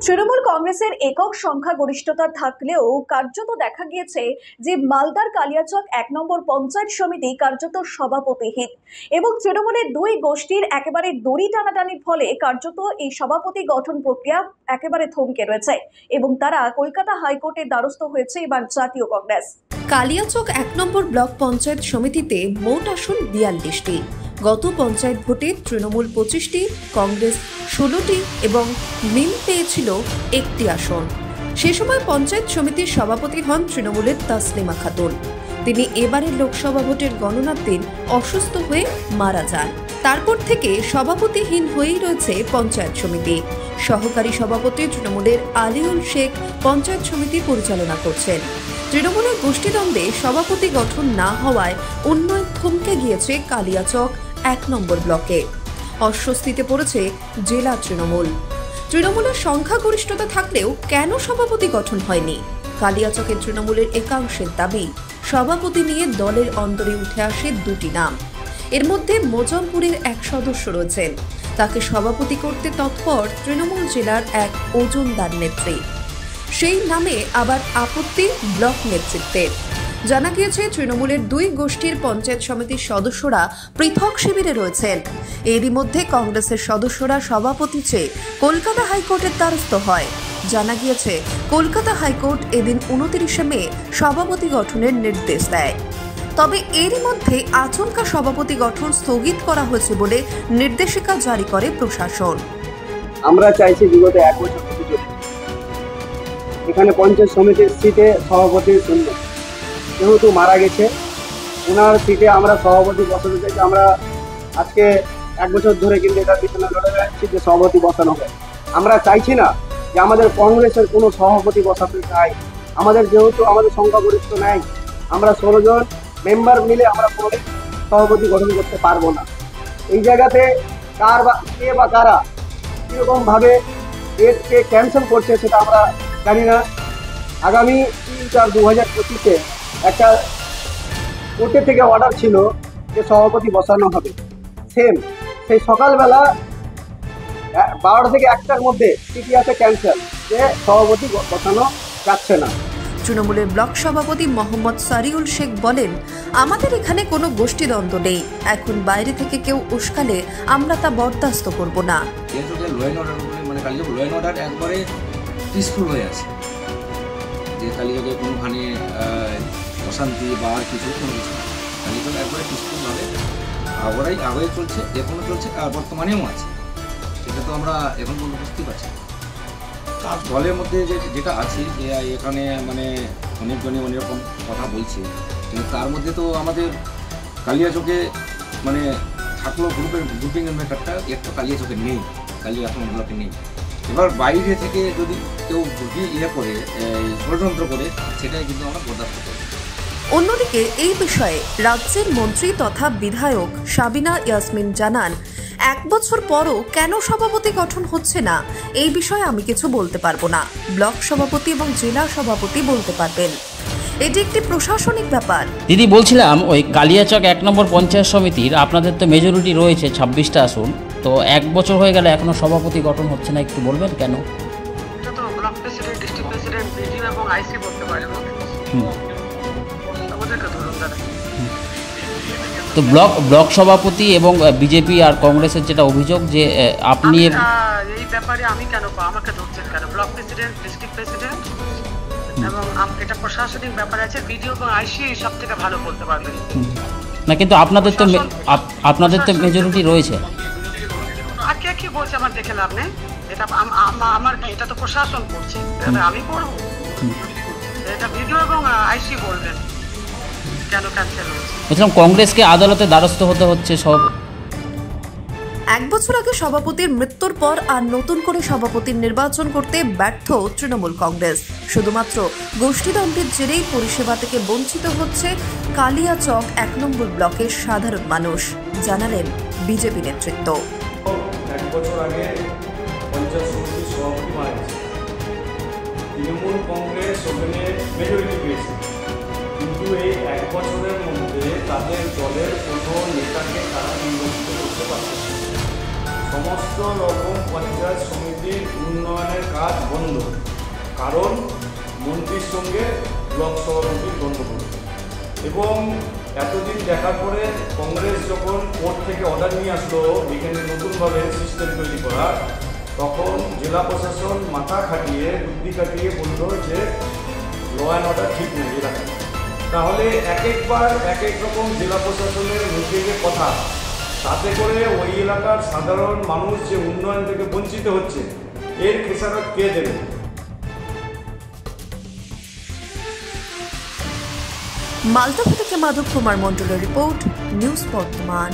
তৃণমূল কংগ্রেসের একক সংখ্যাগরিষ্ঠতা থাকলেও কার্যত দেখা গিয়েছে যে মালদার কালিয়াচক ১ নম্বর পঞ্চায়েত সমিতি কার্যত সভাপতিহীন এবং তৃণমূলের দুই গোষ্ঠীর একেবারে দড়ি টানাটানির ফলে কার্যত এই সভাপতি গঠন প্রক্রিয়া একেবারে থমকে রয়েছে এবং তারা কলকাতা হাইকোর্টের দ্বারস্থ হয়েছে এবার জাতীয় কংগ্রেস। কালিয়াচক ১ নম্বর ব্লক পঞ্চায়েত সমিতিতে মোট আসন ৪২টি। গত পঞ্চায়েত ভোটে তৃণমূল ২৫টি, কংগ্রেস ১৬টি এবং মিম পেয়েছিল ১টি আসন। সে সময় পঞ্চায়েত সমিতির সভাপতি হন তৃণমূলের তাসলিমা খাতুন। তিনি এবারের লোকসভা ভোটের গণনার দিন অসুস্থ হয়ে মারা যান। তারপর থেকে সভাপতিহীন হয়েই রয়েছে পঞ্চায়েত সমিতি। সহকারী সভাপতি তৃণমূলের আলিউল শেখ পঞ্চায়েত সমিতি পরিচালনা করছেন। তৃণমূলের গোষ্ঠীদ্বন্দ্বে সভাপতি গঠন না হওয়ায় উন্নয়ন থমকে গিয়েছে কালিয়াচক ১ নম্বর ব্লকে। অস্বস্তিতে পড়েছে জেলা তৃণমূলের সংখ্যাগরিষ্ঠতা থাকলেও কেন সভাপতি গঠন হয়নি? কালিয়াচকের তৃণমূলের একাংশের দাবি, সভাপতি নিয়ে দলের অন্দরে উঠে আসে দুটি নাম। এর মধ্যে মোজামপুরের এক সদস্য রয়েছেন, তাকে সভাপতি করতে তৎপর তৃণমূল জেলার এক ওজনদার নেত্রী। সেই নামে আবার আপত্তি ব্লক নেতৃত্বের। জানা গিয়েছে তৃণমূলের দুই গোষ্ঠীর পঞ্চায়েত সমিতির সদস্যরা পৃথক শিবিরে রয়েছেন। এরই মধ্যে কংগ্রেসের সদস্যরা সভাপতি চেয়ে কলকাতা হাইকোর্টের দ্বারস্থ হয়। জানা গিয়েছে কলকাতা হাইকোর্ট এদিন ২৯শে মে সভাপতি গঠনের নির্দেশ দেয়। তবে এরই মধ্যে আচমকা সভাপতি গঠন স্থগিত করা হয়েছে বলে নির্দেশিকা জারি করে প্রশাসন। আমরা চাইছি বিগত ১ বছর এখানে পঞ্চায়েত সমিতির সিটে সভাপতি শূন্য, যেহেতু মারা গেছে ওনার সিটে আমরা সভাপতি বসাতে চাইছি। আমরা আজকে ১ বছর ধরে কিন্তু এটার পিছনে লড়ে যাচ্ছি যে সভাপতি বসানো হয়। আমরা চাইছি না যে আমাদের কংগ্রেসের কোনো সভাপতি বসাতে চাই। আমাদের যেহেতু আমাদের সংখ্যাগরিষ্ঠ নাই, আমরা ১৬ জন মেম্বার মিলে আমরা কোনো সভাপতি গঠন করতে পারবো না। এই জায়গাতে কার বা কে বা কারা কীরকমভাবে ডেটকে ক্যান্সেল করছে সেটা আমরা জানি না। আগামী ৩/৪/২০২৫ একটা কোর্টের থেকে অর্ডার ছিল যে সভাপতি বসানো হবে। সেই সকালবেলা ১২টা থেকে ১টার মধ্যে চিঠি আছে ক্যান্সেল, যে সভাপতি বসানো যাচ্ছে না। তৃণমূলের ব্লক সভাপতি মোহাম্মদ সারিউল শেখ বলেন, আমাদের এখানে কোনো গোষ্ঠীদ্বন্দ্ব নেই। এখন বাইরে থেকে কেউ উস্কালে আমরা তা বরদাস্ত করব না। মানে কালিয়াচক ল অ্যান্ড অর্ডার একবারে পিসফুল হয়ে আছে, যে কালিয়াচকে কোনোখানে অশান্তি বা আর কিছু কোনো কিছু না। কালিয়াচক একবারে পিসফুলভাবে আগে চলছে, এখনও চলছে আর বর্তমানেও আছে। সেটা তো আমরা এখন পর্যন্ত বুঝতেই পারছি। তার দলের মধ্যে যেটা আছে যে এখানে মানে অনেকজনই অনেক রকম কথা বলছে, কিন্তু তার মধ্যে তো আমাদের কালিয়াচকে মানে থাকলো গ্রুপিংয়ের ব্যাপারটা একটু কালিয়াচকে নেই, কালিয়াচক ব্লকে নেই। এবার বাইরে থেকে যদি কেউ করে ষড়যন্ত্র করে, সেটাই কিন্তু আমরা বরদাস্ত করি। অন্যদিকে এই বিষয়ে রাজ্যের মন্ত্রী তথা বিধায়ক সাবিনা ইয়াসমিন জানান, ১ বছর পরও কেন সভাপতি গঠন হচ্ছে না এই বিষয়ে আমি কিছু বলতে পারবো না। ব্লক সভাপতি এবং জেলা সভাপতি বলতে পারবেন। এটি একটি প্রশাসনিক ব্যাপার। দিদি, বলছিলাম ওই কালিয়াচক ১ নম্বর পঞ্চায়েত সমিতির আপনাদের তো মেজরিটি রয়েছে ২৬টা আসন, তো ১ বছর হয়ে গেলে এখনো সভাপতি গঠন হচ্ছে না, একটু বলবেন কেন? এটা তো block president, district president, BDO এবং আইসি বলতে পারে। তো ব্লক সভাপতি এবং বিজেপি আর কংগ্রেসের যেটা অভিযোগ যে আপনি এই ব্যাপারে আমি কেন আমাকে ধরছেন কেন? ব্লক প্রেসিডেন্ট, ডিস্ট্রিক্ট প্রেসিডেন্ট এবং এটা প্রশাসনিক ব্যাপার আছে, বিডিও এবং আইসি সব থেকে ভালো বলতে পারবেন না। কিন্তু আপনাদের তো মেজরিটি রয়েছে। আর কে কি বলছে আমার দেখে লাভ নেই। এটা আমার এটা তো প্রশাসন করছে, আমি করবো। এটা বিডিও এবং আইসি বলবেন কেন ক্যান্সেল হয়েছে। বলছিলাম কংগ্রেসকে আদালতে দ্বারস্থ হতে হচ্ছে সব। ১ বছর আগে সভাপতির মৃত্যুর পর আর নতুন করে সভাপতির নির্বাচন করতে ব্যর্থ তৃণমূল কংগ্রেস। শুধুমাত্র গোষ্ঠীদ্বন্দ্বের জেরেই পরিষেবা থেকে বঞ্চিত হচ্ছে কালিয়াচক ১ নম্বর ব্লকের সাধারণ মানুষ, জানালেন বিজেপি নেতৃত্ব। ১ বছর আগে পঞ্চায়েত সমিতির সভাপতি মারা গেছে, তৃণমূল কংগ্রেস ওখানে মেজরিটি পেয়েছে, কিন্তু এই ১ বছরের মধ্যে তাদের দলের কোনো নেতাকে তারা নির্বাচিত করতে পারছে না। সমস্ত রকম পঞ্চায়েত সমিতির উন্নয়নের কাজ বন্ধ, কারণ মন্ত্রীর সঙ্গে ব্লক সভাপতির গণ্ডগোল। এবং এতদিন দেখার পরে কংগ্রেস যখন কোর্ট থেকে অর্ডার নিয়ে আসলো এখানে নতুনভাবে সিস্টেম তৈরি করা, তখন জেলা প্রশাসন মাথা খাটিয়ে বুদ্ধি খাটিয়ে বলল যে ল অ্যান্ড অর্ডার ঠিক নেই এলাকায়। তাহলে এক একবার এক এক রকম জেলা প্রশাসনের মুখে যে কথা, তাতে করে ওই এলাকার সাধারণ মানুষ যে উন্নয়ন থেকে বঞ্চিত হচ্ছে, এর খেসারত কে দেবে? মালদা থেকে মাধব কুমার মণ্ডলের রিপোর্ট, নিউজ বর্তমান।